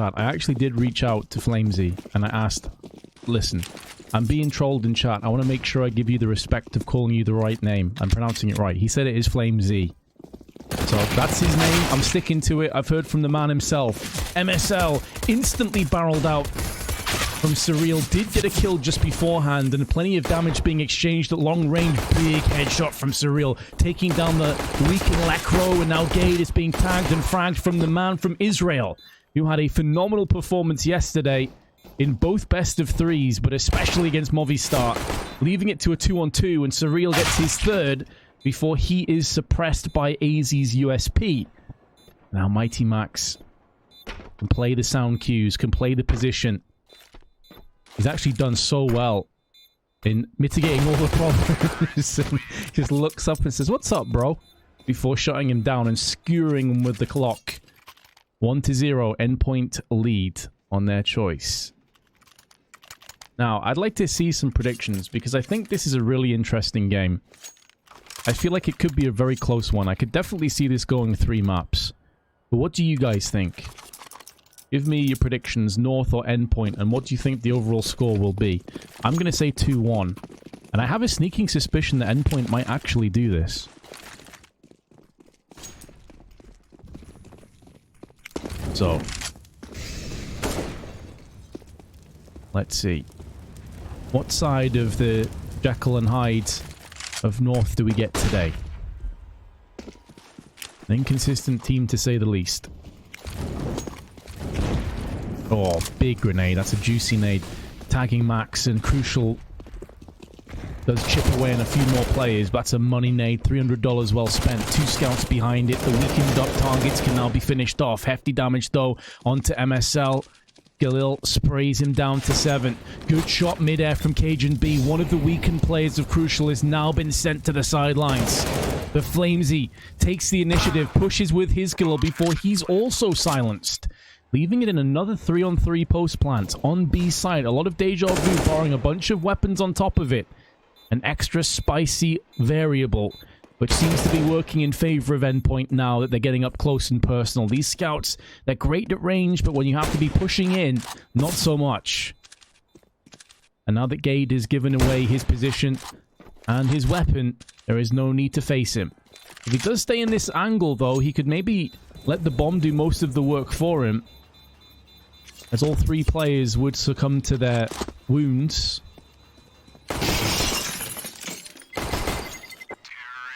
I actually did reach out to Flamesy and I asked, listen, I'm being trolled in chat. I want to make sure I give you the respect of calling you the right name. I'm pronouncing it right. He said it is Flamesy. So that's his name. I'm sticking to it. I've heard from the man himself. MSL instantly barreled out from Surreal. Did get a kill just beforehand and plenty of damage being exchanged at long range. Big headshot from Surreal. Taking down the leaking Lekro, and now Gade is being tagged and fragged from the man from Israel, who had a phenomenal performance yesterday in both best of threes, but especially against Movistar, leaving it to a 2-on-2, and Surreal gets his third before he is suppressed by AZ's USP. Now Mighty Max can play the sound cues, can play the position. He's actually done so well in mitigating all the problems. And just looks up and says, "What's up, bro?" before shutting him down and skewering him with the clock. 1-0, Endpoint lead on their choice. Now, I'd like to see some predictions because I think this is a really interesting game. I feel like it could be a very close one. I could definitely see this going 3 maps. But what do you guys think? Give me your predictions, North or Endpoint, and what do you think the overall score will be? I'm going to say 2-1. And I have a sneaking suspicion that Endpoint might actually do this. So, let's see. What side of the Jekyll and Hyde of North do we get today? An inconsistent team, to say the least. Oh, big grenade. That's a juicy nade. Tagging Max, and Crucial does chip away on a few more players. But that's a money nade. $300 well spent. 2 scouts behind it. The weakened up targets can now be finished off. Hefty damage, though, onto MSL. Galil sprays him down to 7. Good shot mid-air from Cajun B. One of the weakened players of Crucial has now been sent to the sidelines. But Flamesy takes the initiative, pushes with his Galil before he's also silenced, leaving it in another 3-on-3 post plant on B side. A lot of deja vu, barring a bunch of weapons on top of it. An extra spicy variable, which seems to be working in favor of Endpoint now that they're getting up close and personal. These scouts, they're great at range, but when you have to be pushing in, not so much. And now that Gade has given away his position and his weapon, there is no need to face him. If he does stay in this angle, though, he could maybe let the bomb do most of the work for him, as all 3 players would succumb to their wounds.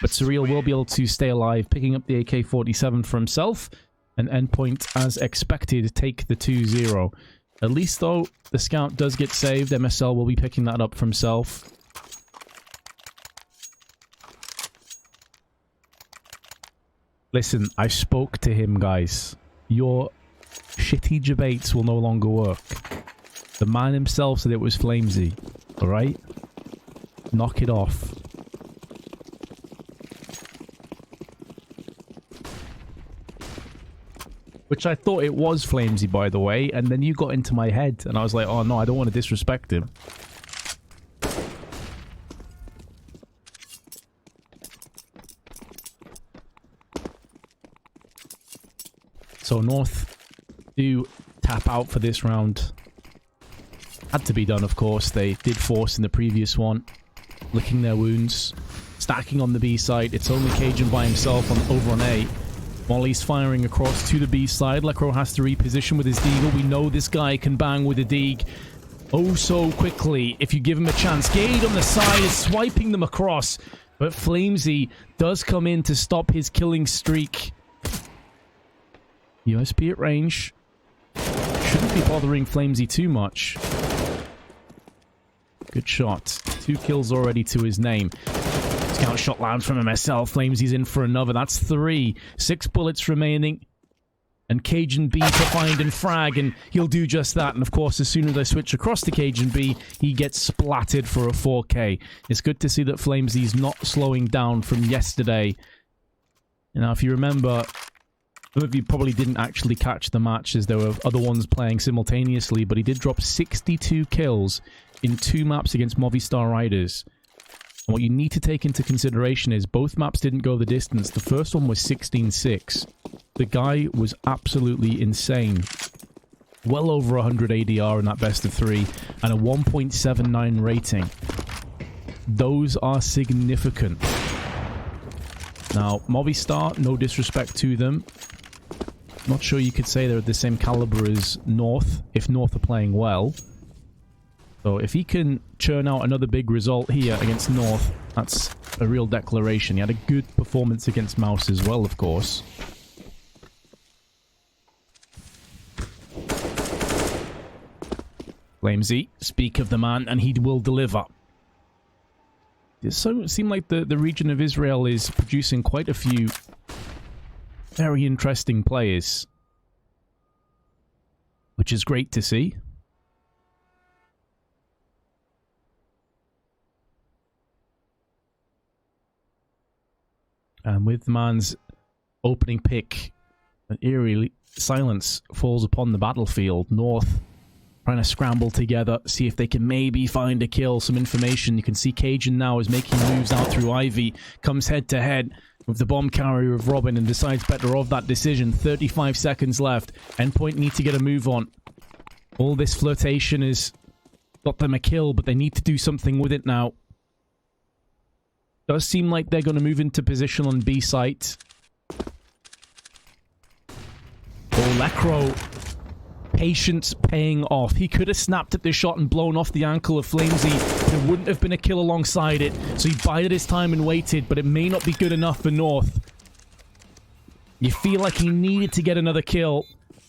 But Surreal will be able to stay alive, picking up the AK-47 for himself, and Endpoint, as expected, take the 2-0. At least, though, the scout does get saved. MSL will be picking that up for himself. Listen, I spoke to him, guys. Your shitty debates will no longer work. The man himself said it was Flamesy. Alright? Knock it off. Which I thought it was Flamesy, by the way, and then you got into my head, and I was like, oh no, I don't want to disrespect him. So North do tap out for this round. Had to be done, of course. They did force in the previous one, licking their wounds, stacking on the B side. It's only Cajun by himself over on A. Molly's firing across to the B side. Lekro has to reposition with his deagle. We know this guy can bang with a deag oh so quickly if you give him a chance. Gade on the side is swiping them across, but Flamesy does come in to stop his killing streak. USP at range. Shouldn't be bothering Flamesy too much. Good shot. 2 kills already to his name. Scout shot lands from MSL. Flamesy's in for another. That's 3. 6 bullets remaining. And Cajun B to find and frag, and he'll do just that. And of course, as soon as I switch across to Cajun B, he gets splatted for a 4K. It's good to see that Flamesy's not slowing down from yesterday. Now, if you remember, some of you probably didn't actually catch the match as there were other ones playing simultaneously, but he did drop 62 kills in 2 maps against Movistar Riders. And what you need to take into consideration is both maps didn't go the distance. The first one was 16-6. The guy was absolutely insane. Well over 100 ADR in that best of 3. And a 1.79 rating. Those are significant. Now, Movistar, no disrespect to them. Not sure you could say they're the same caliber as North, if North are playing well. So if he can churn out another big result here against North, that's a real declaration. He had a good performance against Mouse as well, of course. Flamesy, speak of the man, and he will deliver. It seems like the region of Israel is producing quite a few very interesting players, which is great to see. And with the man's opening pick, an eerie silence falls upon the battlefield. North trying to scramble together, see if they can maybe find a kill, some information. You can see Cajun now is making moves out through Ivy, comes head to head with the bomb carrier of Robin and decides better of that decision. 35 seconds left. Endpoint need to get a move on. All this flirtation has got them a kill, but they need to do something with it now. Does seem like they're going to move into position on B site. Oh, Lecro. Patience paying off. He could have snapped at this shot and blown off the ankle of Flamesy, but it wouldn't have been a kill alongside it. So he bided his time and waited, but it may not be good enough for North. You feel like he needed to get another kill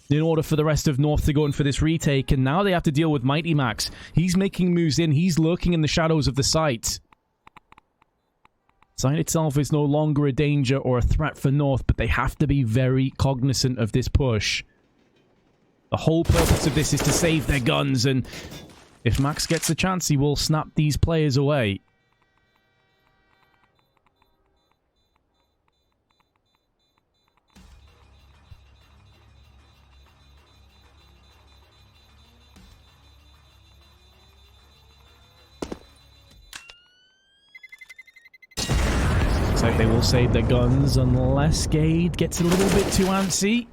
in order for the rest of North to go in for this retake, and now they have to deal with Mighty Max. He's making moves in. He's lurking in the shadows of the site. Site itself is no longer a danger or a threat for North, but they have to be very cognizant of this push. The whole purpose of this is to save their guns, and if Max gets a chance, he will snap these players away. Looks like they will save their guns unless Gade gets a little bit too antsy.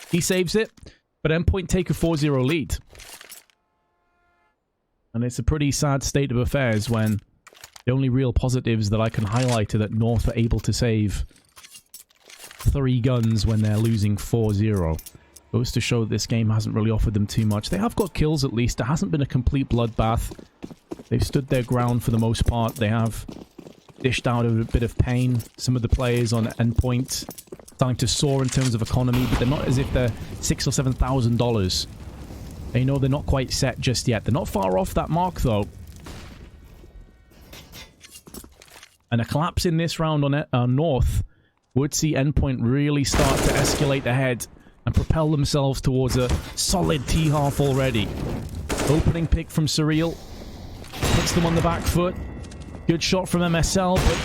He saves it. But Endpoint take a 4-0 lead. And it's a pretty sad state of affairs when the only real positives that I can highlight are that North are able to save 3 guns when they're losing 4-0. Goes to show that this game hasn't really offered them too much. They have got kills at least. It hasn't been a complete bloodbath. They've stood their ground for the most part. They have dished out a bit of pain. Some of the players on Endpoint starting to soar in terms of economy, but they're not as if they're $6,000 or $7,000. They know they're not quite set just yet. They're not far off that mark, though. And a collapse in this round on North would see Endpoint really start to escalate ahead and propel themselves towards a solid T-half already. Opening pick from Surreal. Puts them on the back foot. Good shot from MSL, but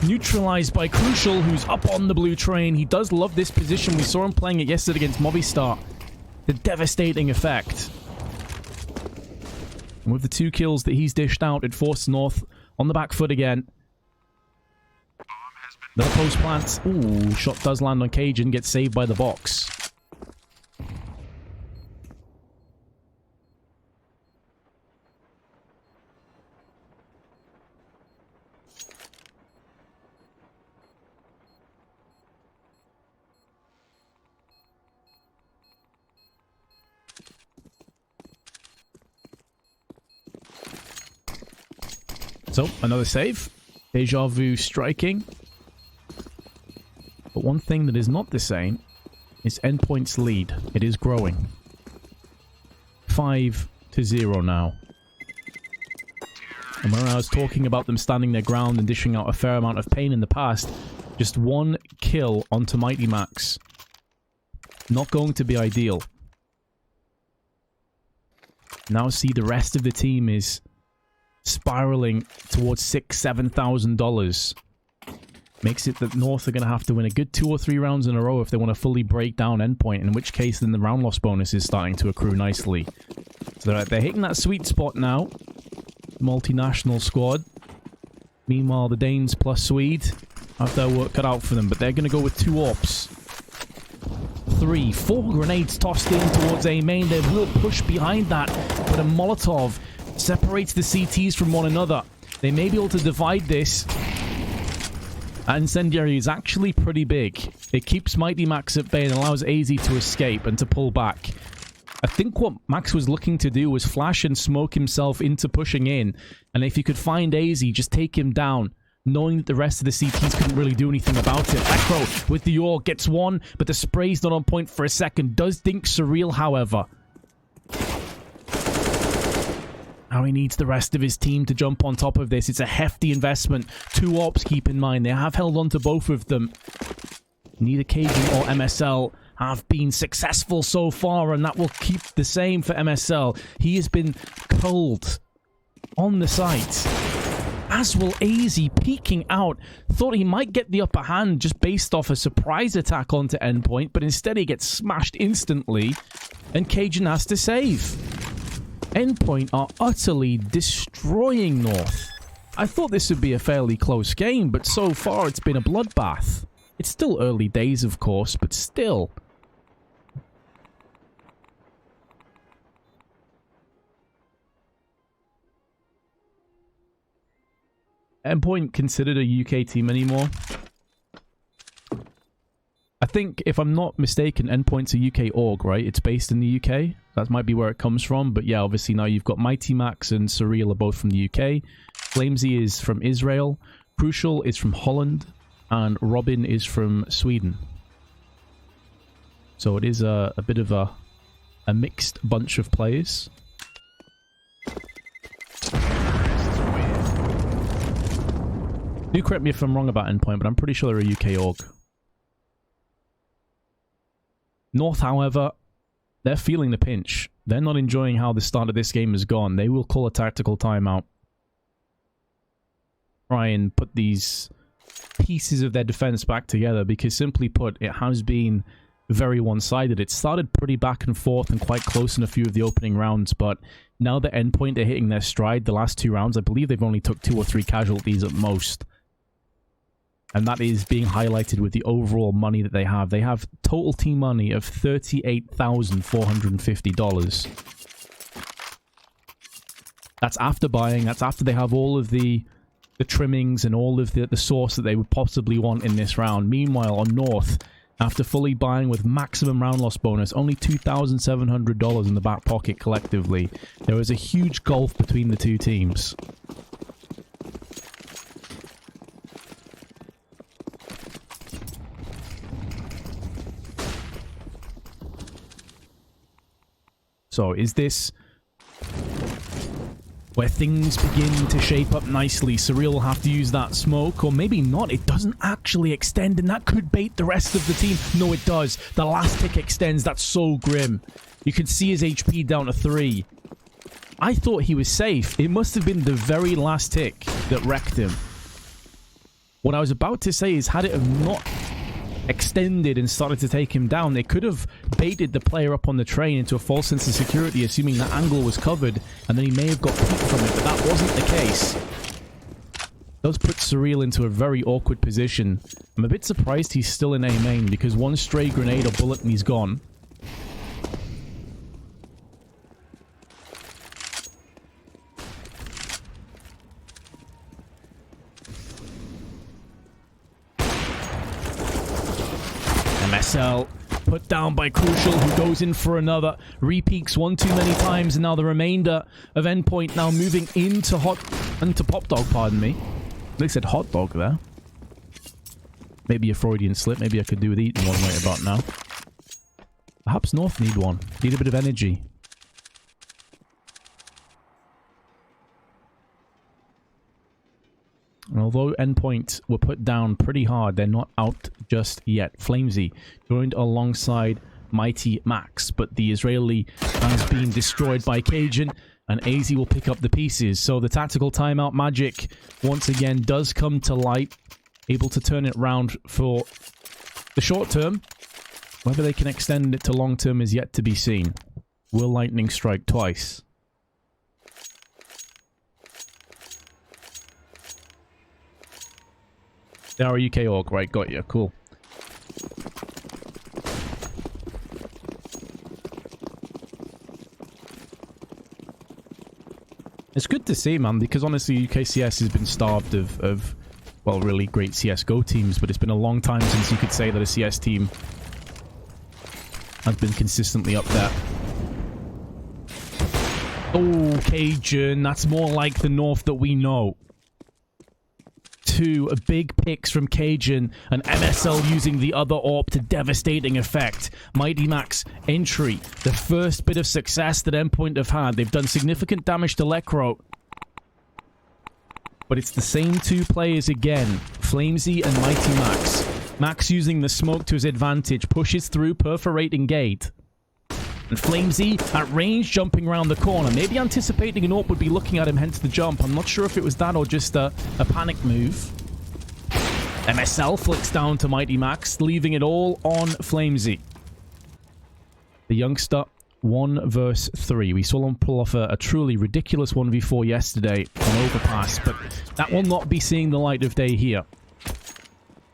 neutralized by Crucial, who's up on the blue train. He does love this position. We saw him playing it yesterday against Movistar. The devastating effect. And with the 2 kills that he's dished out, it forced North on the back foot again. Another post plant. Ooh, shot does land on Cajun, gets saved by the box. So, another save. Deja Vu striking. But one thing that is not the same is Endpoint's lead. It is growing. 5-0 now. And when I was talking about them standing their ground and dishing out a fair amount of pain in the past, just 1 kill onto Mighty Max. Not going to be ideal. Now see the rest of the team is spiraling towards $6,000-$7,000. Makes it that North are going to have to win a good 2 or 3 rounds in a row if they want to fully break down Endpoint, in which case then the round loss bonus is starting to accrue nicely. So they're hitting that sweet spot now. Multinational squad. Meanwhile, the Danes plus Swede have their work cut out for them, but they're going to go with 2 AWPs. BO3. 4 grenades tossed in towards A main. They will push behind that, but a Molotov separates the CTs from one another. They may be able to divide this. Incendiary is actually pretty big. It keeps Mighty Max at bay and allows AZ to escape and to pull back. I think what Max was looking to do was flash and smoke himself into pushing in. And if he could find AZ, just take him down, knowing that the rest of the CTs couldn't really do anything about it. Echo with the AWG gets one, but the spray's not on point for a second. Does dink Surreal, however. Now he needs the rest of his team to jump on top of this. It's a hefty investment. 2 ops, keep in mind. They have held on to both of them. Neither Cajun or MSL have been successful so far, and that will keep the same for MSL. He has been cold on the site. As will AZ, peeking out. Thought he might get the upper hand just based off a surprise attack onto Endpoint, but instead he gets smashed instantly, and Cajun has to save. Endpoint are utterly destroying North. I thought this would be a fairly close game, but so far it's been a bloodbath. It's still early days, of course, but still. Endpoint considered a UK team anymore? I think, if I'm not mistaken, Endpoint's a UK org, right? It's based in the UK. That might be where it comes from. But yeah, obviously now you've got Mighty Max and Surreal are both from the UK. Flamesy is from Israel. Crucial is from Holland. And Robin is from Sweden. So it is a bit of a mixed bunch of players. Do correct me if I'm wrong about Endpoint, but I'm pretty sure they're a UK org. North, however, they're feeling the pinch. They're not enjoying how the start of this game has gone. They will call a tactical timeout. Try and put these pieces of their defense back together, because simply put, it has been very one-sided. It started pretty back and forth and quite close in a few of the opening rounds, but now that Endpoint are hitting their stride, the last 2 rounds, I believe they've only took 2 or 3 casualties at most. And that is being highlighted with the overall money that they have. They have total team money of $38,450. That's after buying. That's after they have all of the trimmings and all of the sauce that they would possibly want in this round. Meanwhile, on North, after fully buying with maximum round loss bonus, only $2,700 in the back pocket collectively. There is a huge gulf between the two teams. So, is this where things begin to shape up nicely? Surreal will have to use that smoke, or maybe not. It doesn't actually extend, and that could bait the rest of the team. No, it does. The last tick extends. That's so grim. You can see his HP down to 3. I thought he was safe. It must have been the very last tick that wrecked him. What I was about to say is, had it have not extended and started to take him down, they could have baited the player up on the train into a false sense of security, assuming that angle was covered, and then he may have got peeked from it, but that wasn't the case. Does put Surreal into a very awkward position. I'm a bit surprised he's still in A main, because one stray grenade or bullet and he's gone. MSL put down by Crucial, who goes in for another. Repeaks one too many times, and now the remainder of Endpoint now moving into Pop Dog, pardon me. They said hot dog there. Maybe a Freudian slip. Maybe I could do with eating one right about now. Perhaps North need one. Need a bit of energy. And although Endpoint were put down pretty hard, they're not out just yet. Flamesy joined alongside Mighty Max, but the Israeli has been destroyed by Cajun, and AZ will pick up the pieces. So the tactical timeout magic once again does come to light, able to turn it round for the short term. Whether they can extend it to long term is yet to be seen. Will lightning strike twice? They are a UK org, right? Got you. Cool. It's good to see, man, because honestly, UKCS has been starved of well, really great CSGO teams, but it's been a long time since you could say that a CS team has been consistently up there. Oh, Cajun, that's more like the North that we know. Two big picks from Cajun, and MSL using the other AWP to devastating effect. Mighty Max entry, the first bit of success that Endpoint have had. They've done significant damage to Lekro. But it's the same two players again, Flamesy and Mighty Max. Max using the smoke to his advantage, pushes through, perforating gate. And Flamesy at range, jumping around the corner. Maybe anticipating an AWP would be looking at him, hence the jump. I'm not sure if it was that or just a panic move. MSL flicks down to Mighty Max, leaving it all on Flamesy. The youngster, 1 versus 3. We saw him pull off a truly ridiculous 1v4 yesterday on Overpass, but that will not be seeing the light of day here.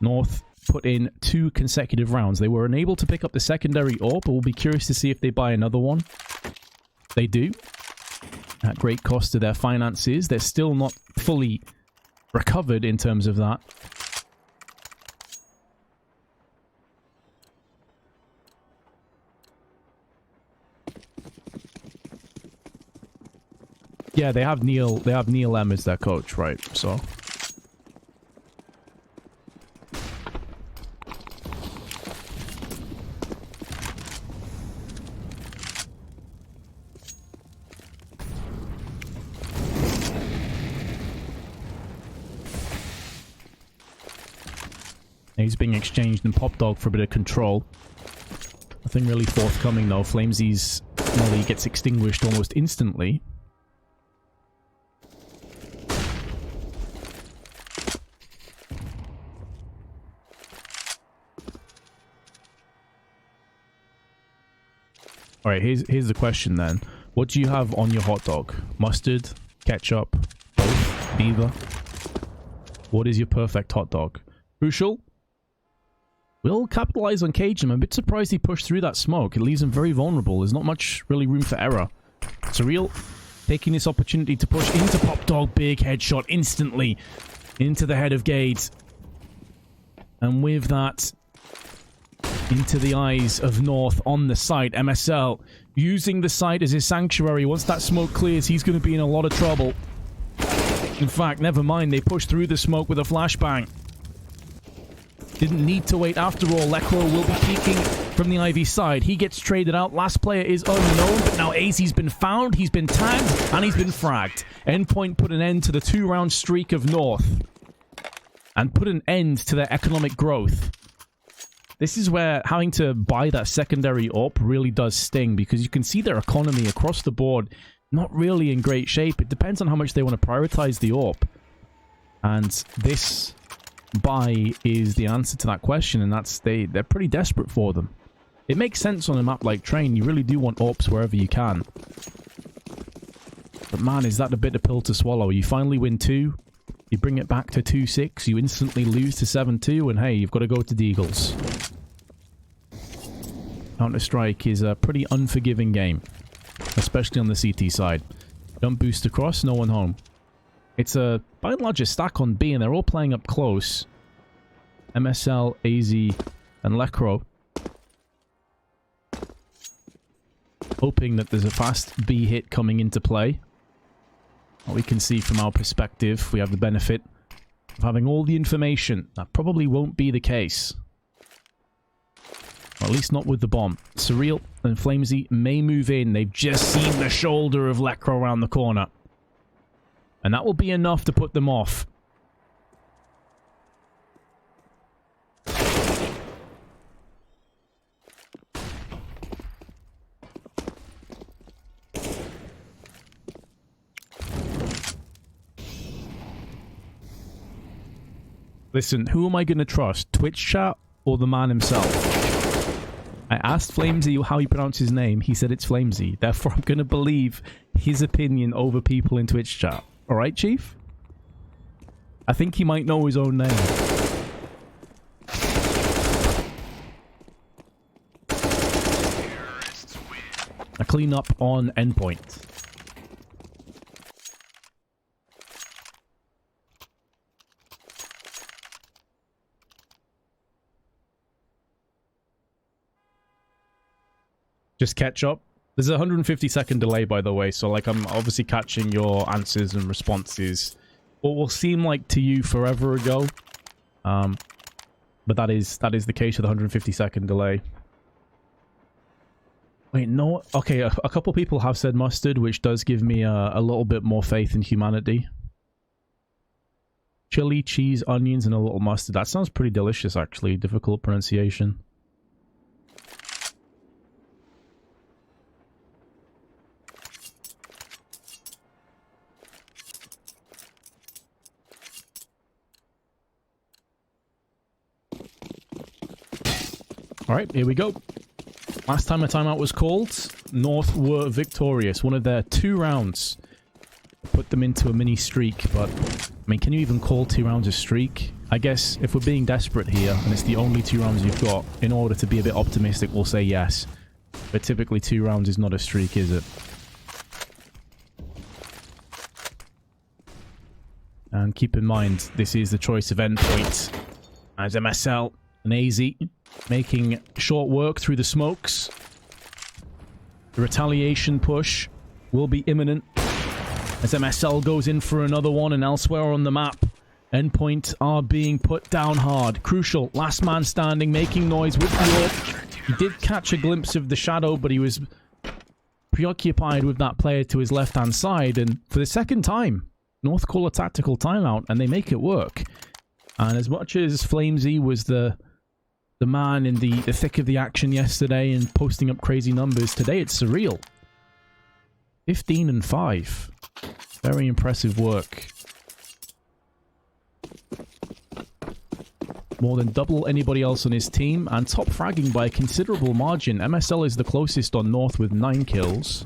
North put in 2 consecutive rounds. They were unable to pick up the secondary AWP, but we'll be curious to see if they buy another one. They do. At great cost to their finances. They're still not fully recovered in terms of that. Yeah, they have Neil M as their coach, right? So he's being exchanged and Pop Dog for a bit of control. Nothing really forthcoming though. Flamesy's molly gets extinguished almost instantly. Alright, here's the question then. What do you have on your hot dog? Mustard? Ketchup? Both? Neither? What is your perfect hot dog? Crucial? We'll capitalize on Cajun. I'm a bit surprised he pushed through that smoke. It leaves him very vulnerable. There's not much really room for error. Surreal taking this opportunity to push into Pop Dog. Big headshot instantly into the head of Gade. And with that, into the eyes of North on the site. MSL using the site as his sanctuary. Once that smoke clears, he's going to be in a lot of trouble. In fact, never mind. They push through the smoke with a flashbang. Didn't need to wait after all. Lekro will be peeking from the Ivy side. He gets traded out. Last player is unknown, but now AZ's been found. He's been tagged, and he's been fragged. Endpoint put an end to the 2-round streak of North. And put an end to their economic growth. This is where having to buy that secondary AWP really does sting, because you can see their economy across the board not really in great shape. It depends on how much they want to prioritize the AWP. And this buy is the answer to that question, and that's they're pretty desperate for them. It makes sense on a map like Train. You really do want AWPs wherever you can. But man, is that a bitter pill to swallow. You finally win 2. You bring it back to 2-6, you instantly lose to 7-2, and hey, you've got to go to Deagles. Counter-Strike is a pretty unforgiving game, especially on the CT side. Jump boost across, no one home. It's a, by and large, a stack on B, and they're all playing up close. MSL, AZ, and Lekro. Hoping that there's a fast B hit coming into play. What we can see from our perspective, we have the benefit of having all the information. That probably won't be the case. Or at least not with the bomb. Surreal and Flamesy may move in. They've just seen the shoulder of Lekro around the corner. And that will be enough to put them off. Listen, who am I going to trust? Twitch chat or the man himself? I asked Flamesy how he pronounced his name. He said it's Flamesy. Therefore, I'm going to believe his opinion over people in Twitch chat. Alright, Chief? I think he might know his own name. A clean up on Endpoint. Just ketchup. There's a 150-second delay, by the way, so like I'm obviously catching your answers and responses. What will seem like to you forever ago, but that is the case with the 150-second delay. Wait, no. Okay, a couple people have said mustard, which does give me a little bit more faith in humanity. Chili, cheese, onions, and a little mustard. That sounds pretty delicious, actually. Difficult pronunciation. Alright, here we go. Last time a timeout was called, North were victorious. One of their 2 rounds put them into a mini streak, but I mean, can you even call 2 rounds a streak? I guess if we're being desperate here, and it's the only 2 rounds you've got, in order to be a bit optimistic, we'll say yes. But typically 2 rounds is not a streak, is it? And keep in mind, this is the choice of Endpoint as MSL and AZ making short work through the smokes. The retaliation push will be imminent as MSL goes in for another one, and elsewhere on the map, Endpoint are being put down hard. Crucial, last man standing, making noise with the AWP. He did catch a glimpse of the shadow, but he was preoccupied with that player to his left-hand side, and for the second time, North call a tactical timeout, and they make it work. And as much as flamez was the man in the thick of the action yesterday and posting up crazy numbers, today it's surreal. 15 and 5. Very impressive work. More than double anybody else on his team, and top fragging by a considerable margin. MSL is the closest on North with 9 kills.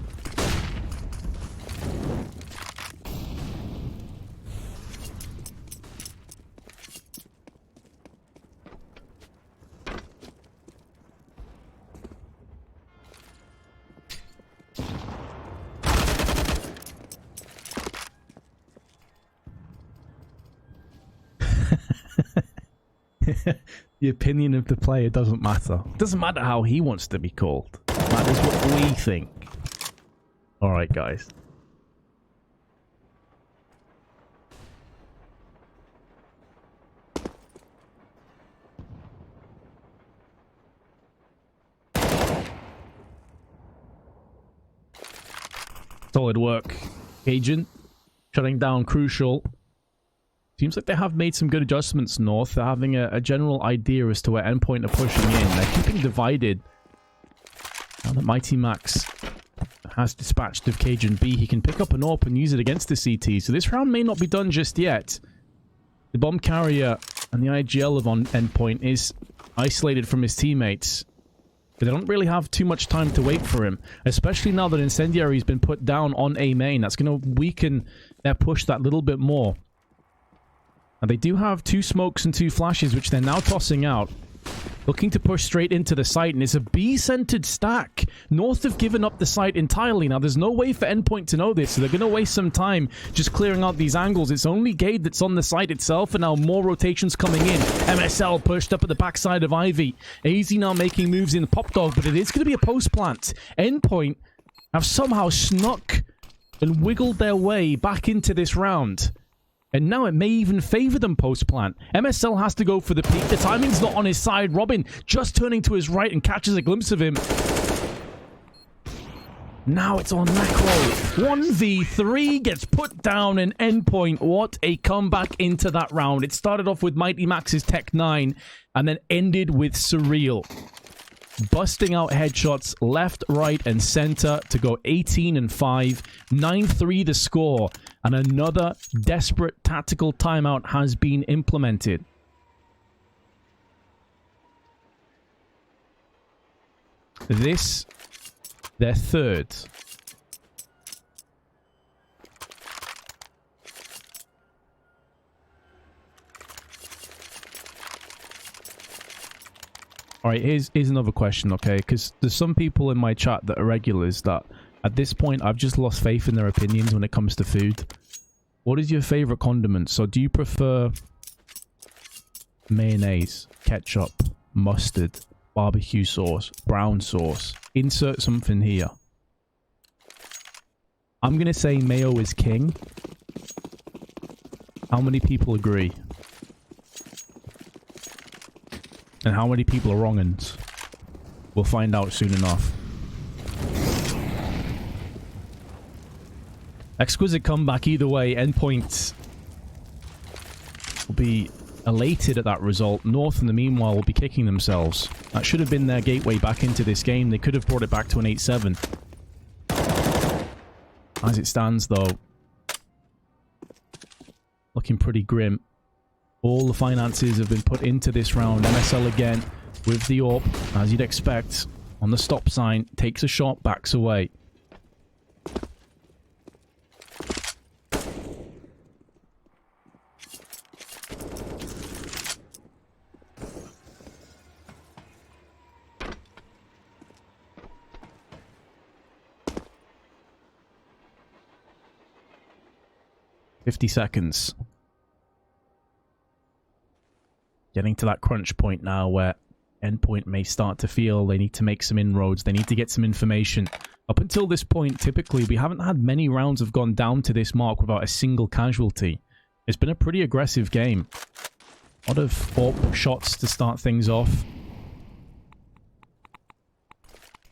The opinion of the player doesn't matter. It doesn't matter how he wants to be called. It matters what we think. Alright, guys. Solid work. Agent. Shutting down Crucial. Seems like they have made some good adjustments, North. They're having a general idea as to where Endpoint are pushing in. They're keeping divided. Now that Mighty Max has dispatched of Cajun B, he can pick up an AWP and use it against the CT. So this round may not be done just yet. The bomb carrier and the IGL of Endpoint is isolated from his teammates. But they don't really have too much time to wait for him. Especially now that Incendiary's been put down on A main. That's going to weaken their push that little bit more. And they do have 2 smokes and 2 flashes, which they're now tossing out. Looking to push straight into the site, and it's a B-centered stack. North have given up the site entirely. Now, there's no way for Endpoint to know this, so they're going to waste some time just clearing out these angles. It's only Gade that's on the site itself, and now more rotations coming in. MSL pushed up at the backside of Ivy. AZ now making moves in the Pop Dog, but it is going to be a post-plant. Endpoint have somehow snuck and wiggled their way back into this round. And now it may even favor them post-plant. MSL has to go for the peak. The timing's not on his side. Robin just turning to his right and catches a glimpse of him. Now it's on Macro. 1v3 gets put down, and Endpoint. What a comeback into that round. It started off with Mighty Max's Tech 9 and then ended with Surreal. Busting out headshots left, right, and center to go 18 and 5. 9-3 the score. And another desperate tactical timeout has been implemented. This, their 3rd. Alright, here's another question, okay? Because there's some people in my chat that are regulars that, at this point, I've just lost faith in their opinions when it comes to food. What is your favorite condiment? So do you prefer mayonnaise, ketchup, mustard, barbecue sauce, brown sauce, insert something here. I'm going to say Mayo is king. How many people agree? And how many people are wrong-uns? We'll find out soon enough. Exquisite comeback either way. Endpoint will be elated at that result. North, in the meanwhile, will be kicking themselves. That should have been their gateway back into this game. They could have brought it back to an 8-7. As it stands, though, looking pretty grim. All the finances have been put into this round. MSL again with the AWP, as you'd expect, on the stop sign. Takes a shot, backs away. "50 seconds. Getting to that crunch point now where Endpoint may start to feel they need to make some inroads. They need to get some information. Up until this point, typically, we haven't had many rounds have gone down to this mark without a single casualty. It's been a pretty aggressive game. A lot of AWP shots to start things off.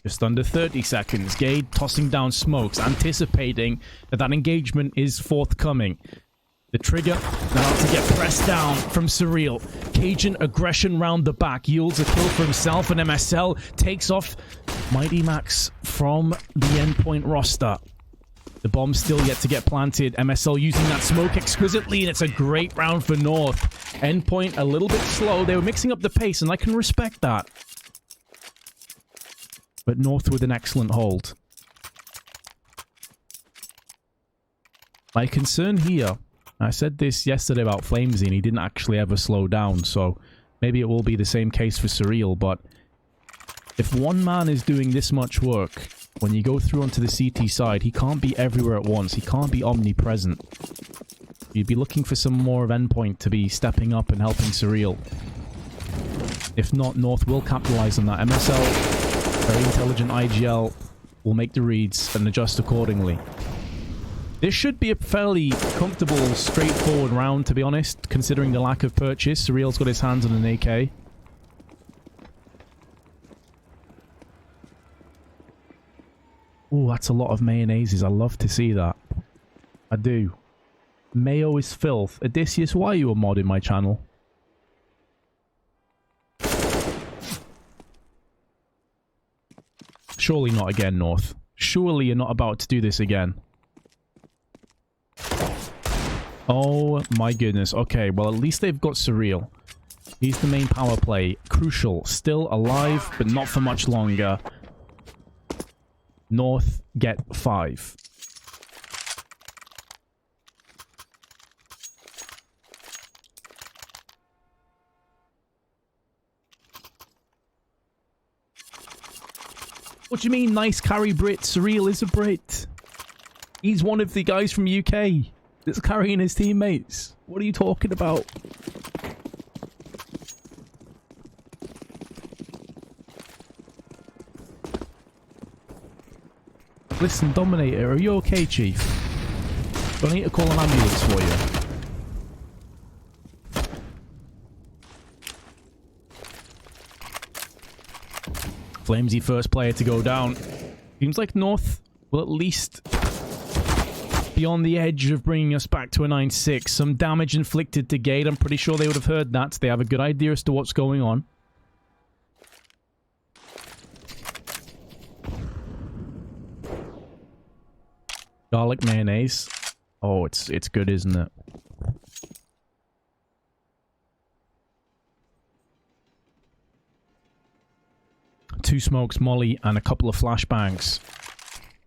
Just under 30 seconds. Gade tossing down smokes, anticipating that that engagement is forthcoming. The trigger now to get pressed down from Surreal. Cajun aggression round the back. Yields a kill for himself, and MSL takes off Mighty Max from the Endpoint roster. The bomb's still yet to get planted. MSL using that smoke exquisitely, and it's a great round for North. Endpoint a little bit slow. They were mixing up the pace, and I can respect that. But North with an excellent hold. My concern here, I said this yesterday about Flamesy, and he didn't actually ever slow down, so maybe it will be the same case for Surreal, but if one man is doing this much work, when you go through onto the CT side, he can't be everywhere at once. He can't be omnipresent. You'd be looking for some more of Endpoint to be stepping up and helping Surreal. If not, North will capitalize on that. MSL, very intelligent IGL, will make the reads and adjust accordingly. This should be a fairly comfortable, straightforward round, to be honest, considering the lack of purchase. Surreal's got his hands on an AK. Ooh, that's a lot of mayonnaises. I love to see that. I do. Mayo is filth. Odysseus, why are you a mod in my channel? Surely not again, North. Surely you're not about to do this again. Oh my goodness. Okay, well at least they've got Surreal. He's the main power play. Crucial. Still alive, but not for much longer. North get 5. What do you mean, nice carry Brit? Surreal is a Brit. He's one of the guys from UK that's carrying his teammates. What are you talking about? Listen, Dominator, are you okay, Chief? Do I need to call an ambulance for you? Flamesy first player to go down. Seems like North will at least be on the edge of bringing us back to a 9-6. Some damage inflicted to Gade. I'm pretty sure they would have heard that. So they have a good idea as to what's going on. Garlic mayonnaise. Oh, it's good, isn't it? Two smokes, molly, and a couple of flashbangs.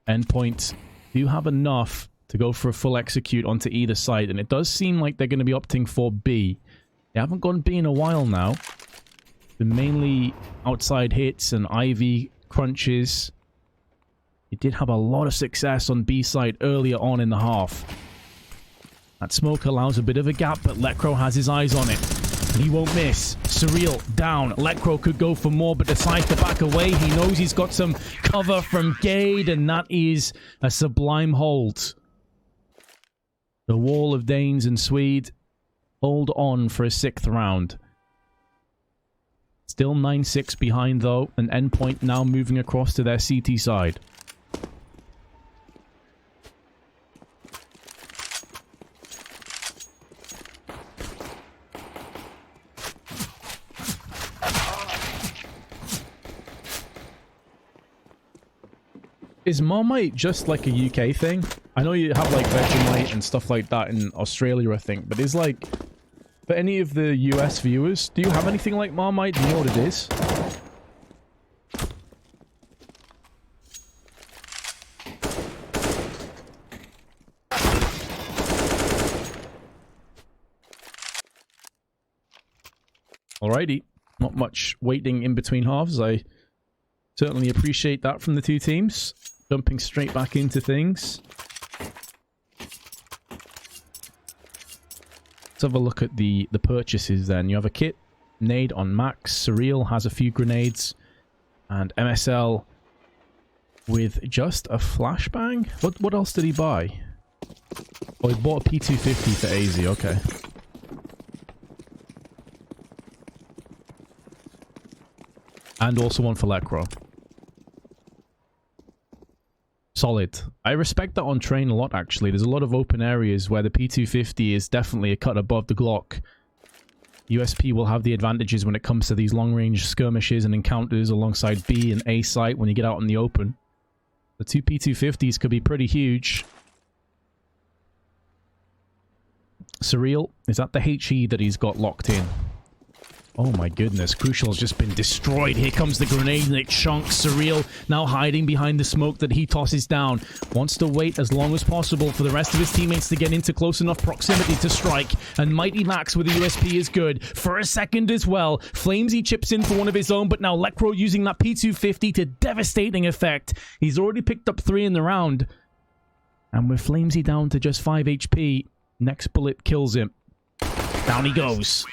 Endpoint do have enough to go for a full execute onto either side, and it does seem like they're going to be opting for B. They haven't gone B in a while now. Been mainly outside hits and Ivy crunches. It did have a lot of success on B side earlier on in the half. That smoke allows a bit of a gap, but Lecro has his eyes on it. He won't miss. Surreal down. Lekro could go for more, but decides to back away. He knows he's got some cover from Gade, and that is a sublime hold. The wall of Danes and Swede hold on for a 6th round. Still 9-6 behind, though, and Endpoint now moving across to their CT side. Is Marmite just like a UK thing? I know you have like Vegemite and stuff like that in Australia, I think, but is like, for any of the US viewers, do you have anything like Marmite? Do you know what it is? Alrighty, not much waiting in between halves. I certainly appreciate that from the two teams. Jumping straight back into things. Let's have a look at the purchases then. You have a kit, nade on Max, Surreal has a few grenades, and MSL with just a flashbang? What else did he buy? Oh, he bought a P250 for AZ, okay. And also one for Lekro. Solid. I respect that on train a lot, actually. There's a lot of open areas where the P250 is definitely a cut above the Glock. USP will have the advantages when it comes to these long-range skirmishes and encounters alongside B and A site when you get out in the open. The two P250s could be pretty huge. Surreal, is that the HE that he's got locked in? Oh my goodness, Crucial has just been destroyed. Here comes the grenade and it chunks. Surreal now hiding behind the smoke that he tosses down. Wants to wait as long as possible for the rest of his teammates to get into close enough proximity to strike. And Mighty Max with the USP is good for a second as well. Flamesy chips in for one of his own, but now Lekro using that P250 to devastating effect. He's already picked up 3 in the round. And with Flamesy down to just 5 HP, next bullet kills him. Down he goes.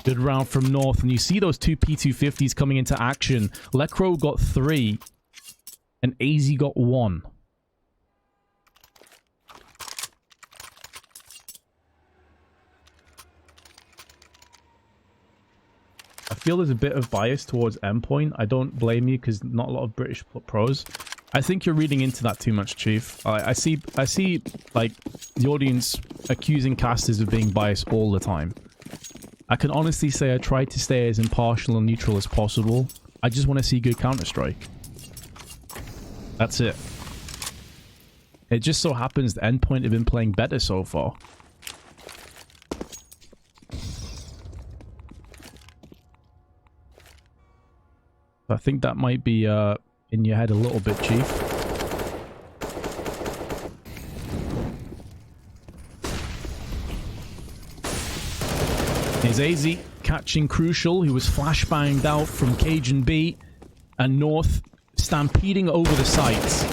Good round from North, and you see those two P250s coming into action. Lekro got 3, and AZ got 1. I feel there's a bit of bias towards Endpoint. I don't blame you, because not a lot of British pros. I think you're reading into that too much, Chief. I see, like, the audience accusing casters of being biased all the time. I can honestly say I tried to stay as impartial and neutral as possible. I just want to see good Counter-Strike. That's it. It just so happens the Endpoint have been playing better so far. I think that might be in your head a little bit, Chief. Here's AZ catching Crucial, who was flashbanged out from Cajun B, and North stampeding over the sites.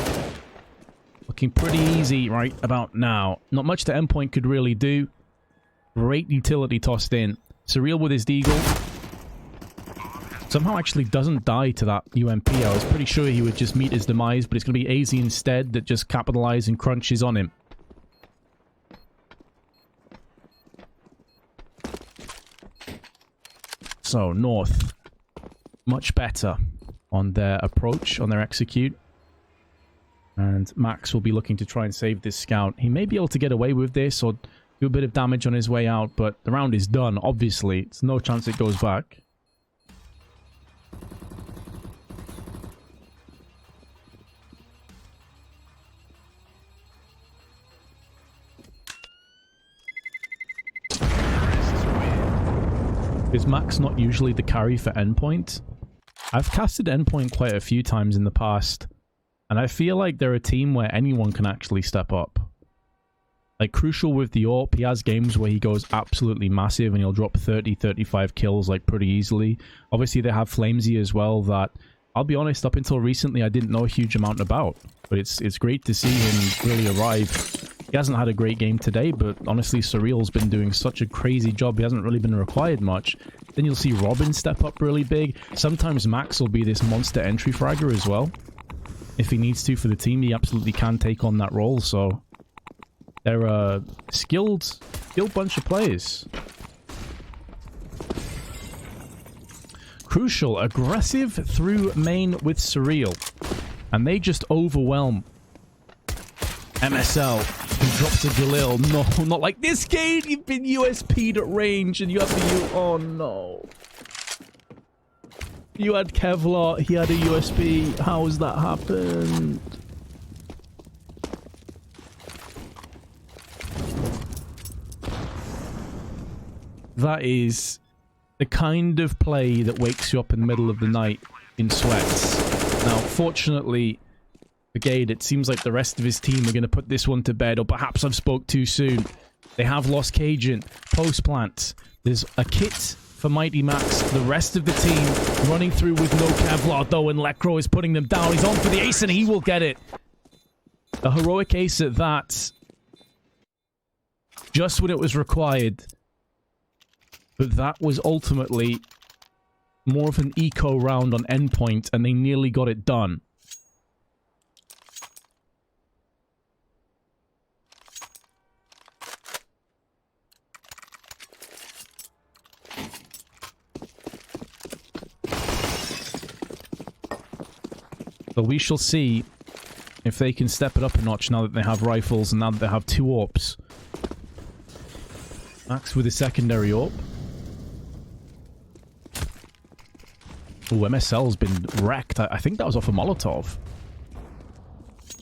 Looking pretty easy right about now. Not much the Endpoint could really do. Great utility tossed in. Surreal with his deagle. Somehow actually doesn't die to that UMP. I was pretty sure he would just meet his demise, but it's going to be AZ instead that just capitalizes and crunches on him. So, North, much better on their approach, on their execute. And Max will be looking to try and save this scout. He may be able to get away with this or do a bit of damage on his way out, but the round is done, obviously. There's no chance it goes back. Is Max not usually the carry for Endpoint? I've casted Endpoint quite a few times in the past, and I feel like they're a team where anyone can actually step up. Like, Crucial with the AWP, he has games where he goes absolutely massive and he'll drop 30, 35 kills, like, pretty easily. Obviously, they have Flamesy as well that, I'll be honest, up until recently, I didn't know a huge amount about. But it's great to see him really arrive He hasn't had a great game today, but honestly, Surreal's been doing such a crazy job. He hasn't really been required much. Then you'll see Robin step up really big. Sometimes Max will be this monster entry fragger as well. If he needs to for the team, he absolutely can take on that role. So they're a skilled bunch of players. Crucial, aggressive through main with Surreal. And they just overwhelm MSL, who drops a Galil. No, not like this, Cade. You've been USP'd at range and you have the U. Oh no. You had Kevlar, he had a USB. How has that happened? That is the kind of play that wakes you up in the middle of the night in sweats. Now, fortunately, for Gade, it seems like the rest of his team are going to put this one to bed, or perhaps I've spoke too soon. They have lost Cajun, post-plant. There's a kit for Mighty Max. The rest of the team running through with no Kevlar, though, and Lekro is putting them down. He's on for the ace, and he will get it. A heroic ace at that. Just when it was required. But that was ultimately more of an eco round on Endpoint, and they nearly got it done. So we shall see if they can step it up a notch now that they have rifles and now that they have 2 AWPs. Max with a secondary AWP. Oh, MSL's been wrecked. I think that was off a Molotov.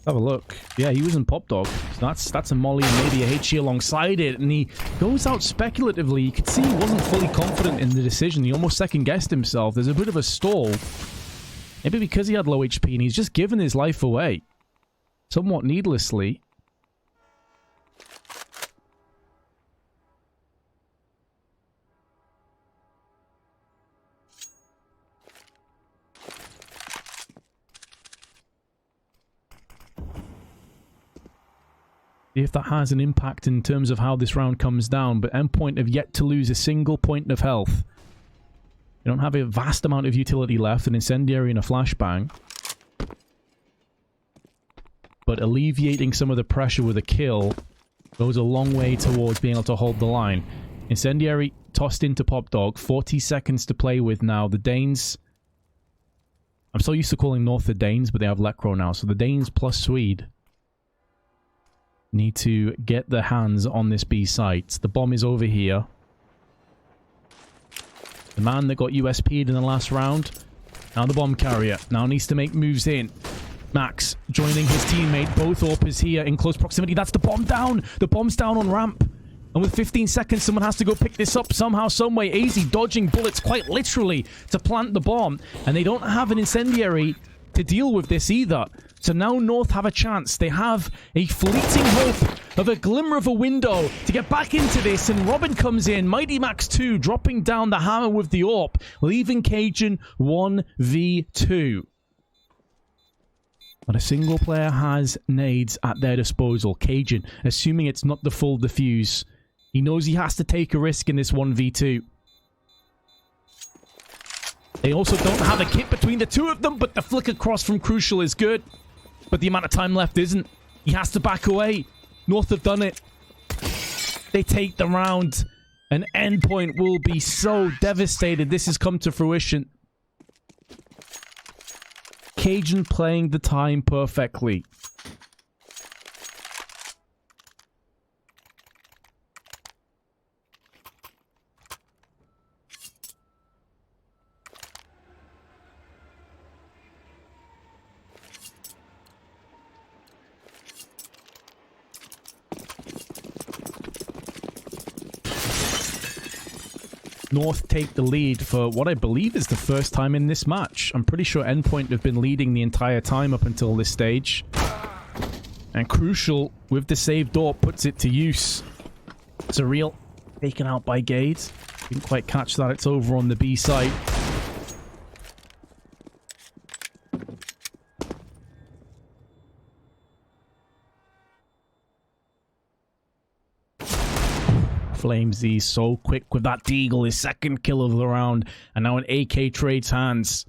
Have a look. Yeah, he was in Pop Dog. So that's a molly and maybe a HE alongside it. And he goes out speculatively. You could see he wasn't fully confident in the decision. He almost second-guessed himself. There's a bit of a stall. Maybe because he had low HP and he's just given his life away. Somewhat needlessly. See if that has an impact in terms of how this round comes down. But Endpoint have yet to lose a single point of health. They don't have a vast amount of utility left, an incendiary and a flashbang. But alleviating some of the pressure with a kill goes a long way towards being able to hold the line. Incendiary tossed into Pop Dog. 40 seconds to play with now. The Danes... I'm so used to calling North the Danes, but they have Lekro now. So the Danes plus Swede need to get their hands on this B site. The bomb is over here. The man that got USP'd in the last round. Now the bomb carrier. Now needs to make moves in. Max joining his teammate. Both AWPers here in close proximity. That's the bomb down. The bomb's down on ramp. And with 15 seconds, someone has to go pick this up somehow, someway. AZ dodging bullets quite literally to plant the bomb. And they don't have an incendiary to deal with this either. So now North have a chance. They have a fleeting hope of a glimmer of a window to get back into this. And Robin comes in. Mighty Max 2 dropping down the hammer with the AWP. Leaving Cajun 1v2. But a single player has nades at their disposal. Cajun, assuming it's not the full defuse. He knows he has to take a risk in this 1v2. They also don't have a kit between the two of them, but the flick across from Crucial is good. But the amount of time left isn't. He has to back away. North have done it. They take the round. And Endpoint will be so devastated. This has come to fruition. Cajun playing the time perfectly. North take the lead for what I believe is the first time in this match. I'm pretty sure Endpoint have been leading the entire time up until this stage. And Crucial, with the saved door, puts it to use. Surreal, taken out by Gade. Didn't quite catch that. It's over on the B side. Flamesy so quick with that deagle, his second kill of the round, and now an AK trades hands.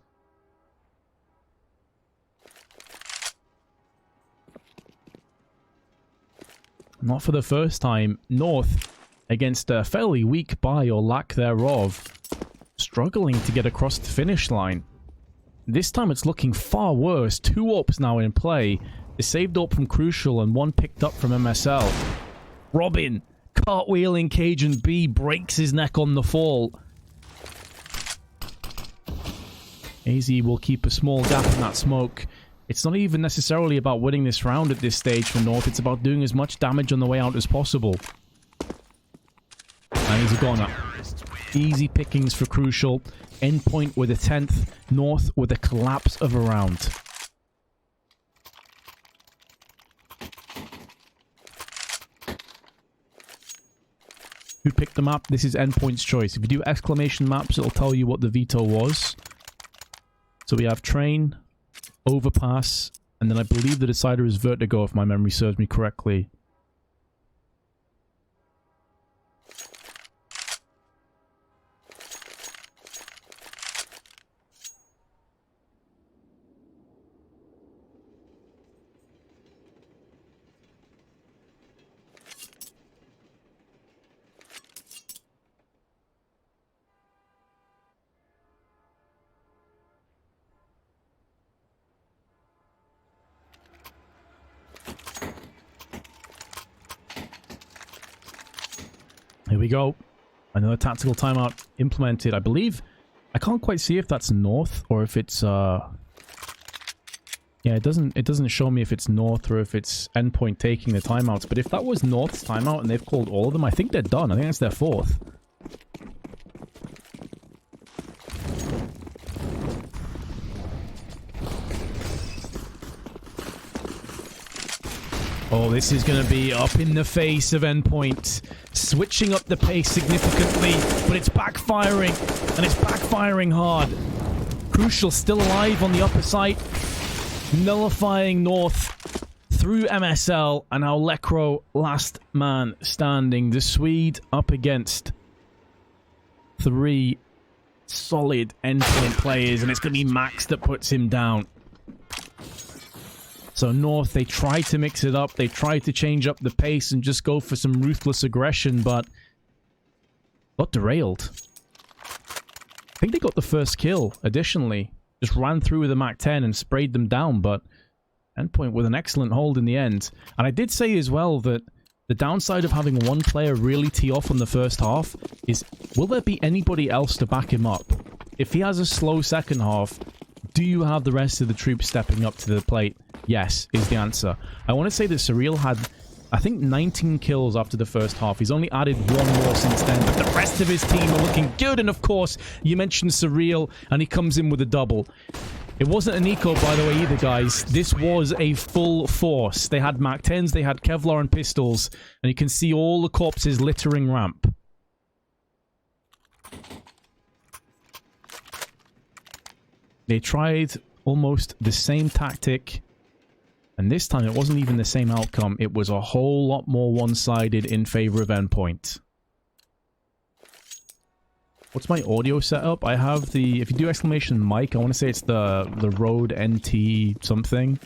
Not for the first time, North, against a fairly weak buy or lack thereof, struggling to get across the finish line. This time it's looking far worse. 2 AWPs now in play. They saved up from Crucial and 1 picked up from MSL. Robin, cartwheeling Cajun B, breaks his neck on the fall. AZ will keep a small gap in that smoke. It's not even necessarily about winning this round at this stage for North. It's about doing as much damage on the way out as possible. And he's a goner. Easy pickings for Crucial. Endpoint with a 10th. North with a collapse of a round. Who picked the map? This is Endpoint's choice. If you do exclamation maps, it'll tell you what the veto was. So we have train, overpass, and then I believe the decider is vertigo, if my memory serves me correctly. Here we go. Another tactical timeout implemented. I believe... I can't quite see if that's North or if it's... Yeah, it doesn't show me if it's North or if it's Endpoint taking the timeouts. But if that was North's timeout and they've called all of them, I think they're done. I think that's their 4th. Oh, this is going to be up in the face of Endpoint. Switching up the pace significantly, but it's backfiring, and it's backfiring hard. Crucial still alive on the upper side, nullifying North through MSL, and now Lekro last man standing. The Swede up against 3 solid Endpoint players, and it's going to be Max that puts him down. So North, they tried to mix it up. They tried to change up the pace and just go for some ruthless aggression, but got derailed. I think they got the first kill, additionally. Just ran through with a MAC-10 and sprayed them down, but Endpoint with an excellent hold in the end. And I did say as well that the downside of having one player really tee off on the first half is, will there be anybody else to back him up? If he has a slow second half, do you have the rest of the troops stepping up to the plate? Yes, is the answer. I want to say that Surreal had, I think, 19 kills after the first half. He's only added 1 more since then, but the rest of his team are looking good. And of course, you mentioned Surreal, and he comes in with a double. It wasn't a niko, by the way, either, guys. This was a full force. They had MAC-10s, they had Kevlar and pistols, and you can see all the corpses littering ramp. They tried almost the same tactic, and this time it wasn't even the same outcome. It was a whole lot more one-sided in favor of Endpoint. What's my audio setup? I have the, if you do exclamation mic, I want to say it's the Rode NT something.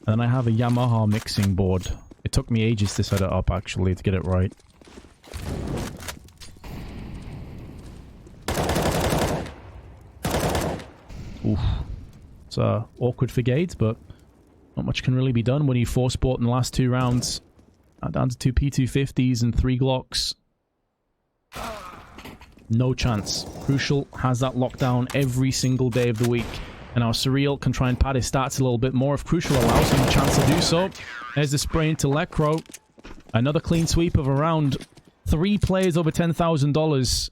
And then I have a Yamaha mixing board. It took me ages to set it up, actually, to get it right. Oof. It's awkward for Gades, but not much can really be done when you force bought in the last 2 rounds. Down to 2 P250s and 3 Glocks. No chance. Crucial has that lockdown every single day of the week. And our Surreal can try and pad his stats a little bit more if Crucial allows him a chance to do so. There's the spray into Lekro. Another clean sweep of around 3 players over $10,000.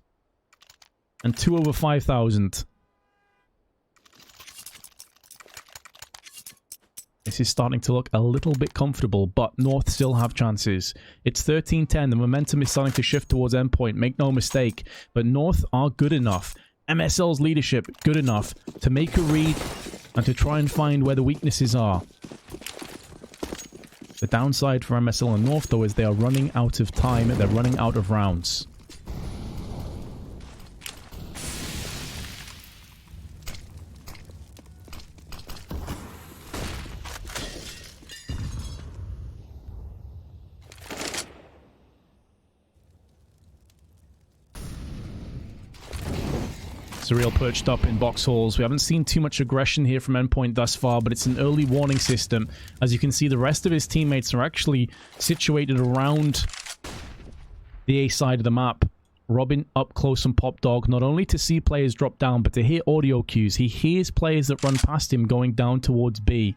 And 2 over 5,000. This is starting to look a little bit comfortable, but North still have chances. It's 13-10. The momentum is starting to shift towards Endpoint. Make no mistake. But North are good enough. MSL's leadership good enough to make a read and to try and find where the weaknesses are. The downside for MSL and North, though, is they are running out of time. They're running out of rounds. Surreal perched up in box halls. We haven't seen too much aggression here from Endpoint thus far, but it's an early warning system. As you can see, the rest of his teammates are actually situated around the A side of the map. Robin up close on Pop Dog, not only to see players drop down, but to hear audio cues. He hears players that run past him going down towards B.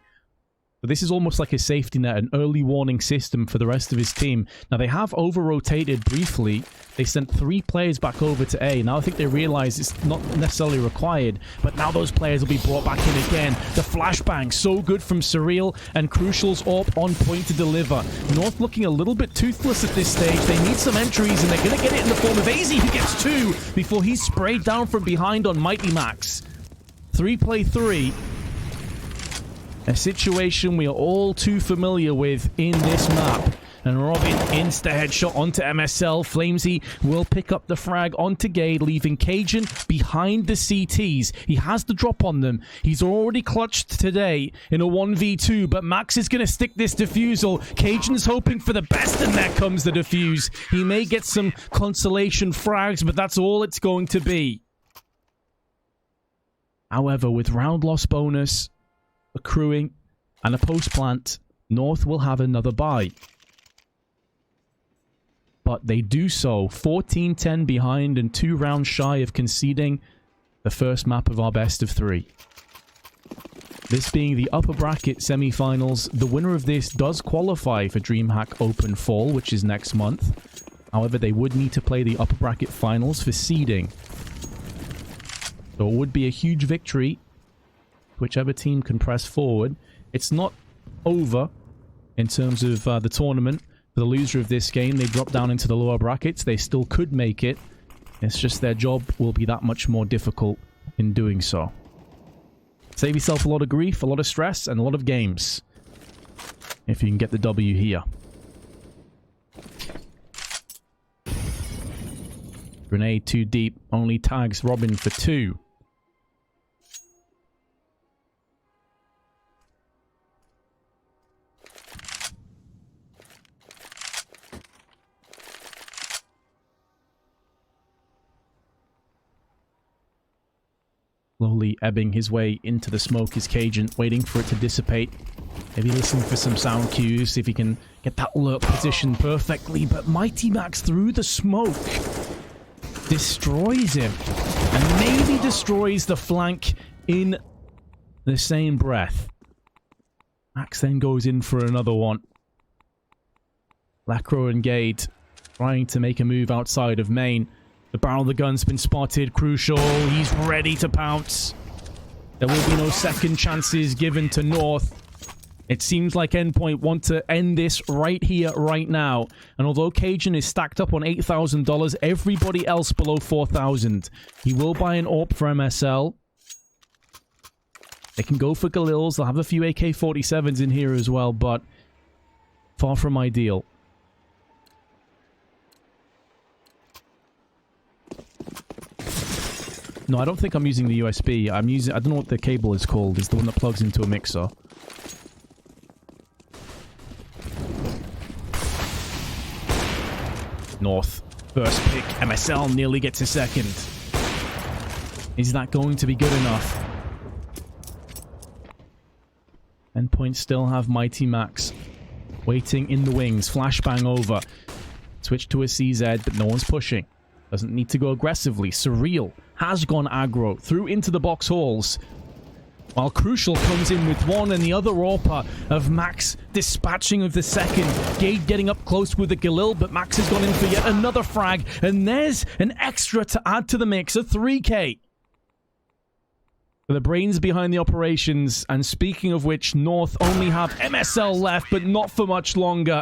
But this is almost like a safety net, an early warning system for the rest of his team. Now, they have over-rotated briefly. They sent 3 players back over to A. Now I think they realize it's not necessarily required, but now those players will be brought back in again. The flashbang, so good from Surreal, and Crucial's AWP on point to deliver. North looking a little bit toothless at this stage. They need some entries, and they're going to get it in the form of AZ, who gets 2 before he's sprayed down from behind on Mighty Max. 3-play-3. A situation we are all too familiar with in this map. And Robin insta-headshot onto MSL. Flamesy will pick up the frag onto Gade, leaving Cajun behind the CTs. He has the drop on them. He's already clutched today in a 1v2, but Max is going to stick this defusal. Cajun's hoping for the best, and there comes the defuse. He may get some consolation frags, but that's all it's going to be. However, with round loss bonus accruing and a post-plant, North will have another bye. But they do so 14-10 behind and 2 rounds shy of conceding the first map of our best of 3. This being the upper bracket semi-finals, the winner of this does qualify for DreamHack Open Fall, which is next month. However, they would need to play the upper bracket finals for seeding. So it would be a huge victory. Whichever team can press forward. It's not over in terms of the tournament. For the loser of this game, they drop down into the lower brackets. They still could make it. It's just their job will be that much more difficult in doing so. Save yourself a lot of grief, a lot of stress, and a lot of games. If you can get the W here. Grenade too deep. Only tags Robin for 2. Slowly ebbing his way into the smoke is Cajun, waiting for it to dissipate. Maybe listening for some sound cues, see if he can get that lurk position perfectly. But Mighty Max through the smoke destroys him. And maybe destroys the flank in the same breath. Max then goes in for another one. Lacro and Gade trying to make a move outside of main. The barrel of the gun's been spotted. Crucial. He's ready to pounce. There will be no second chances given to North. It seems like Endpoint want to end this right here, right now. And although Cajun is stacked up on $8,000, everybody else below $4,000. He will buy an AWP for MSL. They can go for Galils. They'll have a few AK-47s in here as well, but far from ideal. No, I don't think I'm using the USB. I don't know what the cable is called. It's the one that plugs into a mixer. North. First pick. MSL nearly gets a second. Is that going to be good enough? Endpoint still have Mighty Max waiting in the wings. Flashbang over. Switch to a CZ, but no one's pushing. Doesn't need to go aggressively. Surreal has gone aggro through into the box halls. While Crucial comes in with one, and the other AWPer of Max dispatching of the second. Gade getting up close with the Galil, but Max has gone in for yet another frag. And there's an extra to add to the mix, a 3K. For the brains behind the operations, and speaking of which, North only have MSL left, but not for much longer.